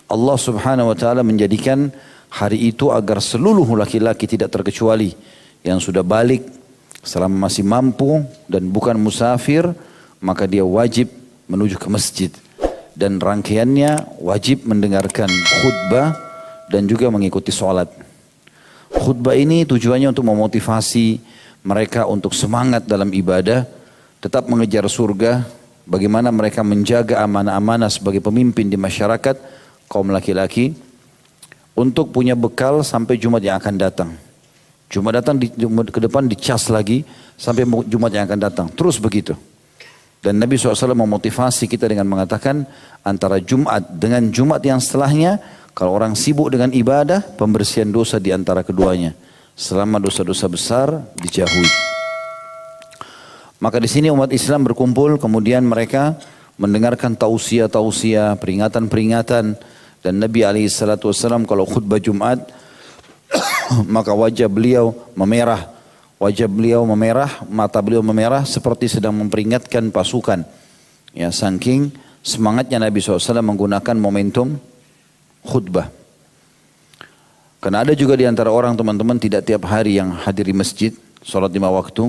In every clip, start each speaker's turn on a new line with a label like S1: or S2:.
S1: Allah subhanahu wa ta'ala menjadikan hari itu agar seluruh laki-laki tidak terkecuali yang sudah balik selama masih mampu dan bukan musafir, maka dia wajib menuju ke masjid. Dan rangkaiannya wajib mendengarkan khutbah dan juga mengikuti sholat. Khutbah ini tujuannya untuk memotivasi mereka untuk semangat dalam ibadah, tetap mengejar surga, bagaimana mereka menjaga amanah-amanah sebagai pemimpin di masyarakat, kaum laki-laki, untuk punya bekal sampai Jumat yang akan datang. Jumat datang Jumat ke depan dicas lagi sampai Jumat yang akan datang. Terus begitu. Dan Nabi SAW memotivasi kita dengan mengatakan antara Jumat dengan Jumat yang setelahnya, kalau orang sibuk dengan ibadah, pembersihan dosa di antara keduanya. Selama dosa-dosa besar dijauhi. Maka di sini umat Islam berkumpul, kemudian mereka mendengarkan tausiah-tausiah, peringatan-peringatan. Dan Nabi SAW kalau khutbah Jumat, maka wajah beliau memerah. Wajah beliau memerah, mata beliau memerah seperti sedang memperingatkan pasukan. Ya, saking semangatnya Nabi SAW menggunakan momentum khutbah. Karena ada juga di antara orang teman-teman tidak tiap hari yang hadir di masjid, sholat 5 waktu.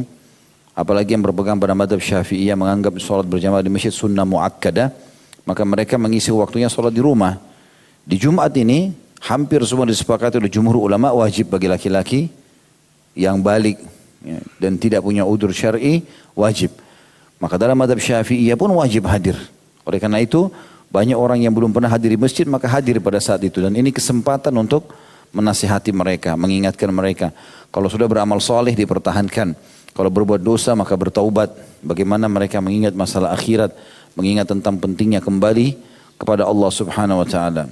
S1: Apalagi yang berpegang pada madhab Syafi'iyah menganggap sholat berjamaah di masjid sunnah mu'akkadah. Maka mereka mengisi waktunya sholat di rumah. Di Jumat ini hampir semua disepakati oleh jumhur ulama wajib bagi laki-laki yang balik ya, dan tidak punya udzur syar'i wajib. Maka dalam madhab Syafi'iyah pun wajib hadir. Oleh karena itu banyak orang yang belum pernah hadir di masjid maka hadir pada saat itu. Dan ini kesempatan untuk menasihati mereka, mengingatkan mereka. Kalau sudah beramal soleh dipertahankan. Kalau berbuat dosa maka bertaubat. Bagaimana mereka mengingat masalah akhirat, mengingat tentang pentingnya kembali kepada Allah Subhanahu wa taala.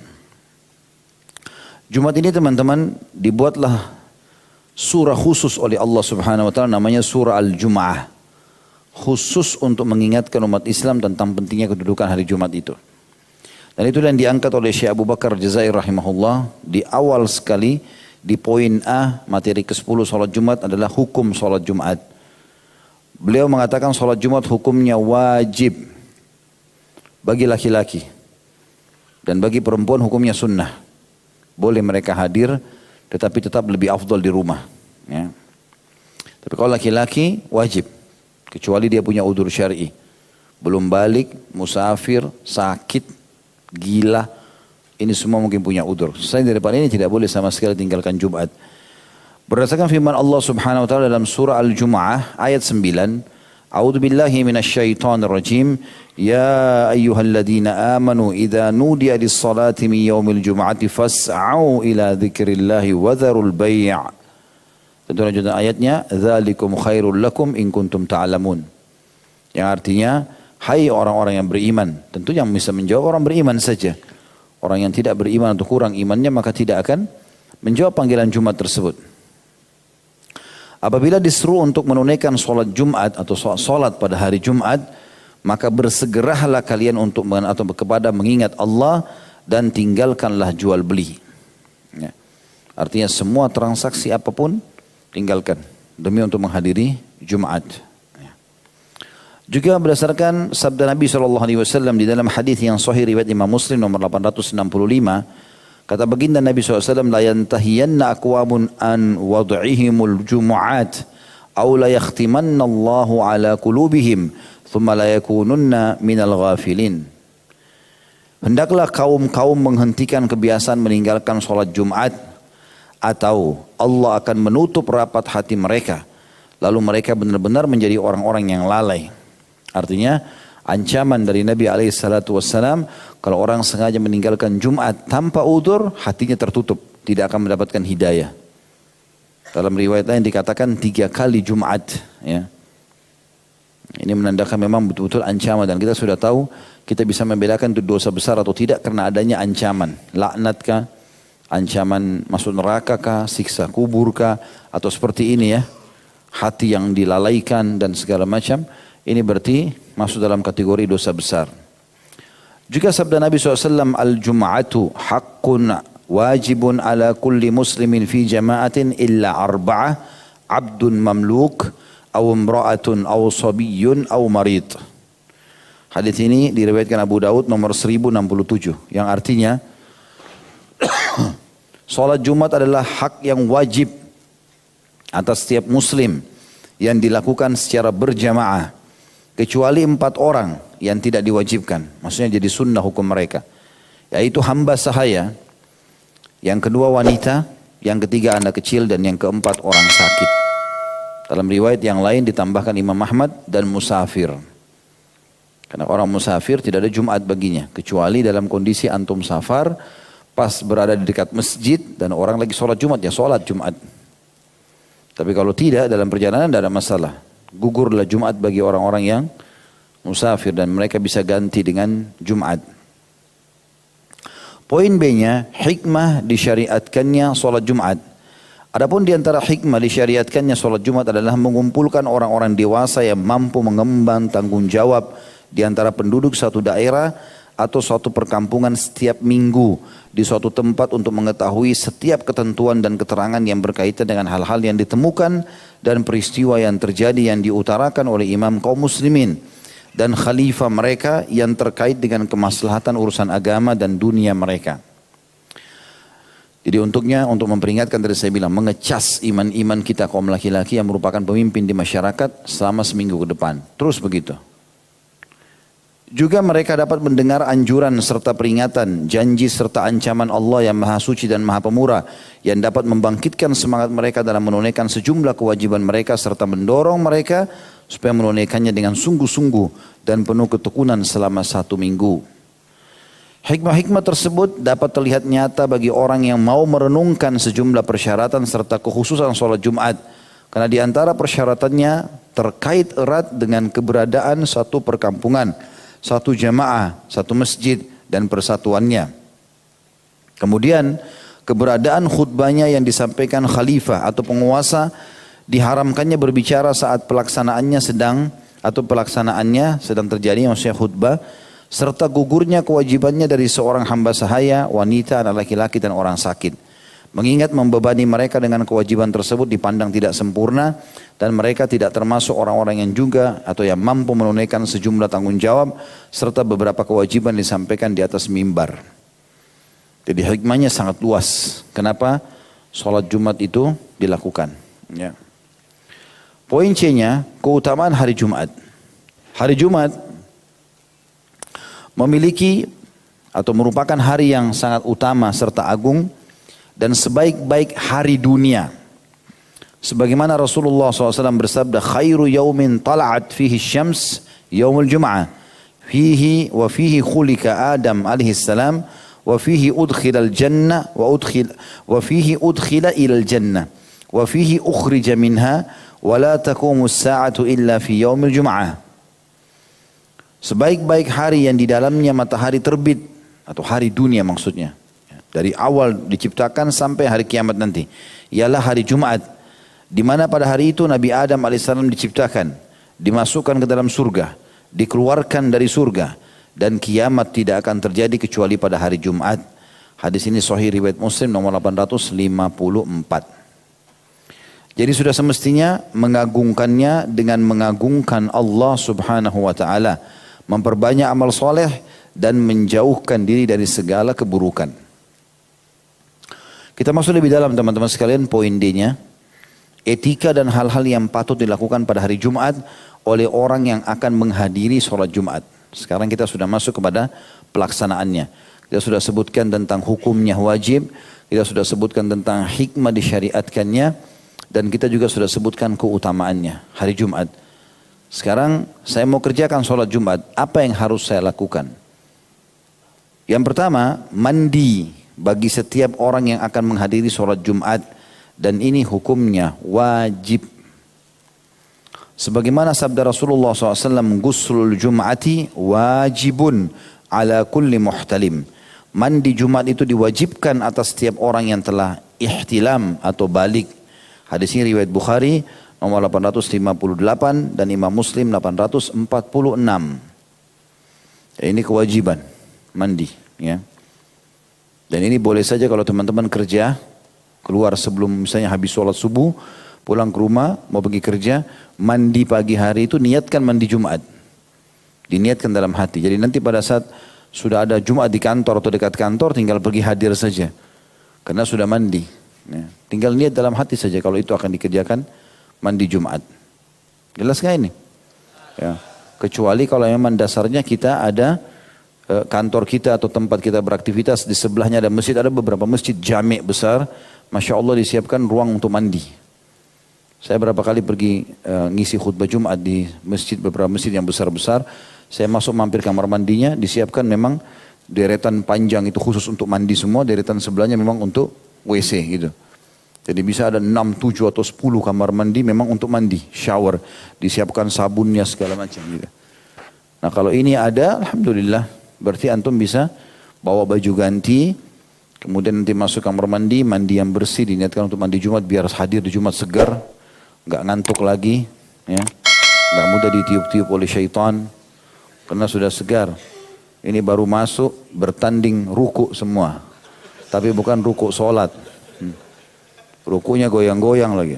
S1: Jumat ini teman-teman dibuatlah surah khusus oleh Allah Subhanahu wa taala namanya surah Al-Jum'ah. Khusus untuk mengingatkan umat Islam tentang pentingnya kedudukan hari Jumat itu. Dan itu yang diangkat oleh Syekh Abu Bakar Jazair rahimahullah di awal sekali di poin A materi ke-10 salat Jumat adalah hukum salat Jumat. Beliau mengatakan salat Jumat hukumnya wajib bagi laki-laki dan bagi perempuan hukumnya sunnah. Boleh mereka hadir, tetapi tetap lebih afdal di rumah. Ya. Tapi kalau laki-laki wajib, kecuali dia punya udzur syar'i, belum balik, musafir, sakit, gila, ini semua mungkin punya udzur. Selain daripada ini tidak boleh sama sekali tinggalkan Jumat. Berdasarkan firman Allah Subhanahu wa taala dalam surah Al-Jumu'ah ayat 9, A'udzu billahi minasyaitonir rajim. Ya ayyuhalladzina amanu idza nudiya lis-salati min yaumil jum'ati fas'au ila dzikrillahi wa dzarul bai'. Tentu lanjutan ayatnya, dzalikum khairul lakum in kuntum ta'lamun. Yang artinya, hai orang-orang yang beriman. Tentu yang bisa menjawab orang beriman saja. Orang yang tidak beriman atau kurang imannya maka tidak akan menjawab panggilan Jumat tersebut. Apabila disuruh untuk menunaikan sholat Jumat atau sholat pada hari Jumat, maka bersegeralah kalian untuk atau kepada mengingat Allah dan tinggalkanlah jual beli. Ya. Artinya semua transaksi apapun tinggalkan demi untuk menghadiri Jumat. Ya. Juga berdasarkan sabda Nabi SAW di dalam hadis yang sahih riwayat Imam Muslim nomor 865, kata baginda Nabi SAW, la yantahiyanna aqwamun an wad'ihimul jumu'at aw la yakhtimanna Allahu ala qulubihim thumma la yakununna minal ghafilin. Hendaklah kaum-kaum menghentikan kebiasaan meninggalkan sholat Jumat atau Allah akan menutup rapat hati mereka lalu mereka benar-benar menjadi orang-orang yang lalai. Artinya ancaman dari Nabi SAW, kalau orang sengaja meninggalkan Jumat tanpa udzur, hatinya tertutup, tidak akan mendapatkan hidayah. Dalam riwayat lain dikatakan 3 kali Jumat. Ya. Ini menandakan memang betul-betul ancaman dan kita sudah tahu kita bisa membedakan itu dosa besar atau tidak karena adanya ancaman. Laknatkah, ancaman masuk neraka kah, siksa kubur kah, atau seperti ini ya, hati yang dilalaikan dan segala macam. Ini berarti masuk dalam kategori dosa besar. Juga sabda Nabi SAW, Al-Jum'atu haqqun wajibun ala kulli muslimin fi jama'atin illa arba'ah, abdun mamluk, aw imra'atun, aw sabiyyun, aw marid. Hadis ini diriwayatkan Abu Daud nomor 1067, yang artinya Sholat Jumat adalah hak yang wajib atas setiap muslim yang dilakukan secara berjamaah. Kecuali 4 orang yang tidak diwajibkan. Maksudnya jadi sunnah hukum mereka. Yaitu hamba sahaya, yang kedua wanita, yang ketiga anak kecil, dan yang keempat orang sakit. Dalam riwayat yang lain ditambahkan Imam Ahmad dan musafir. Karena orang musafir tidak ada Jumat baginya. Kecuali dalam kondisi antum safar, pas berada di dekat masjid dan orang lagi sholat Jumat, ya sholat Jumat. Tapi kalau tidak dalam perjalanan tidak ada masalah. Gugurlah Jumat bagi orang-orang yang musafir dan mereka bisa ganti dengan Jumat. Poin B-nya, hikmah disyariatkannya sholat Jumat. Adapun di antara hikmah disyariatkannya sholat Jumat adalah mengumpulkan orang-orang dewasa yang mampu mengemban tanggung jawab di antara penduduk satu daerah atau suatu perkampungan setiap minggu di suatu tempat untuk mengetahui setiap ketentuan dan keterangan yang berkaitan dengan hal-hal yang ditemukan dan peristiwa yang terjadi yang diutarakan oleh imam kaum muslimin dan khalifah mereka yang terkait dengan kemaslahatan urusan agama dan dunia mereka. Jadi untuk memperingatkan tadi saya bilang, mengecas iman-iman kita kaum laki-laki yang merupakan pemimpin di masyarakat selama seminggu ke depan. Terus begitu. Juga mereka dapat mendengar anjuran serta peringatan, janji serta ancaman Allah yang maha suci dan maha pemurah yang dapat membangkitkan semangat mereka dalam menunaikan sejumlah kewajiban mereka serta mendorong mereka supaya menunaikannya dengan sungguh-sungguh dan penuh ketekunan selama 1 minggu. Hikmah-hikmah tersebut dapat terlihat nyata bagi orang yang mau merenungkan sejumlah persyaratan serta kekhususan sholat Jumat. Karena di antara persyaratannya terkait erat dengan keberadaan satu perkampungan, satu jamaah, satu masjid dan persatuannya. Kemudian keberadaan khutbahnya yang disampaikan khalifah atau penguasa, diharamkannya berbicara saat pelaksanaannya sedang terjadi, maksudnya khutbah, serta gugurnya kewajibannya dari seorang hamba sahaya, wanita, anak laki-laki dan orang sakit. Mengingat membebani mereka dengan kewajiban tersebut dipandang tidak sempurna dan mereka tidak termasuk orang-orang yang juga atau yang mampu menunaikan sejumlah tanggung jawab serta beberapa kewajiban disampaikan di atas mimbar. Jadi hikmahnya sangat luas. Kenapa sholat Jumat itu dilakukan? Ya. Poin C-nya, keutamaan hari Jumat. Hari Jumat memiliki atau merupakan hari yang sangat utama serta agung dan sebaik-baik hari dunia. Sebagaimana Rasulullah SAW bersabda, khairu yaumin tala'at fihi syams yaumul jum'ah. Fihi wa fihi khulika Adam alaihi salam wa fihi udkhilal jannah wa fihi udkhila ilal jannah wa fihi ukhrija minha wa la taqumus sa'atu illa fi yaumil jum'ah. Sebaik-baik hari yang di dalamnya matahari terbit atau hari dunia maksudnya. Dari awal diciptakan sampai hari kiamat nanti. Ialah hari Jumat. Di mana pada hari itu Nabi Adam AS diciptakan. Dimasukkan ke dalam surga. Dikeluarkan dari surga. Dan kiamat tidak akan terjadi kecuali pada hari Jumat. Hadis ini sahih riwayat Muslim nomor 854. Jadi sudah semestinya mengagungkannya dengan mengagungkan Allah subhanahu wa ta'ala. Memperbanyak amal soleh dan menjauhkan diri dari segala keburukan. Kita masuk lebih dalam teman-teman sekalian poin D-nya. Etika dan hal-hal yang patut dilakukan pada hari Jumat oleh orang yang akan menghadiri sholat Jumat. Sekarang kita sudah masuk kepada pelaksanaannya. Kita sudah sebutkan tentang hukumnya wajib. Kita sudah sebutkan tentang hikmah disyariatkannya. Dan kita juga sudah sebutkan keutamaannya hari Jumat. Sekarang saya mau kerjakan sholat Jumat. Apa yang harus saya lakukan? Yang pertama, mandi bagi setiap orang yang akan menghadiri sholat Jumat. Dan ini hukumnya wajib. Sebagaimana sabda Rasulullah SAW, Ghuslul Jum'ati wajibun ala kulli muhtalim. Mandi Jumat itu diwajibkan atas setiap orang yang telah ihtilam atau balik. Hadis ini riwayat Bukhari nomor 858 dan Imam Muslim 846. Ini kewajiban mandi, ya. Dan ini boleh saja kalau teman-teman kerja, keluar sebelum misalnya habis sholat subuh, pulang ke rumah, mau pergi kerja, mandi pagi hari itu niatkan mandi Jumat. Diniatkan dalam hati. Jadi nanti pada saat sudah ada Jumat di kantor atau dekat kantor, tinggal pergi hadir saja. karena sudah mandi. Ya. Tinggal niat dalam hati saja kalau itu akan dikerjakan mandi Jumat. Jelas nggak ini? Ya. Kecuali kalau memang dasarnya kita ada kantor kita atau tempat kita beraktivitas di sebelahnya ada masjid, ada beberapa masjid jami' besar, Masya Allah disiapkan ruang untuk mandi. Saya berapa kali pergi ngisi khutbah Jumat di masjid, beberapa masjid yang besar-besar, saya masuk mampir kamar mandinya, disiapkan memang deretan panjang itu khusus untuk mandi semua, deretan sebelahnya memang untuk WC gitu. Jadi bisa ada 6, 7 atau 10 kamar mandi memang untuk mandi, shower, disiapkan sabunnya segala macam gitu. Nah kalau ini ada, alhamdulillah, berarti antum bisa bawa baju ganti, kemudian nanti masuk kamar mandi, mandi yang bersih, diniatkan untuk mandi Jumat biar hadir di Jumat segar, nggak ngantuk lagi, ya, nggak mudah ditiup-tiup oleh syaitan, karena sudah segar. Ini baru masuk bertanding ruku semua, tapi bukan ruku sholat. Rukunya goyang-goyang lagi.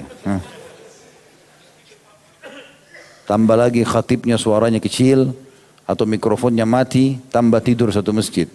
S1: Tambah lagi khatibnya suaranya kecil atau mikrofonnya mati, tambah tidur satu masjid.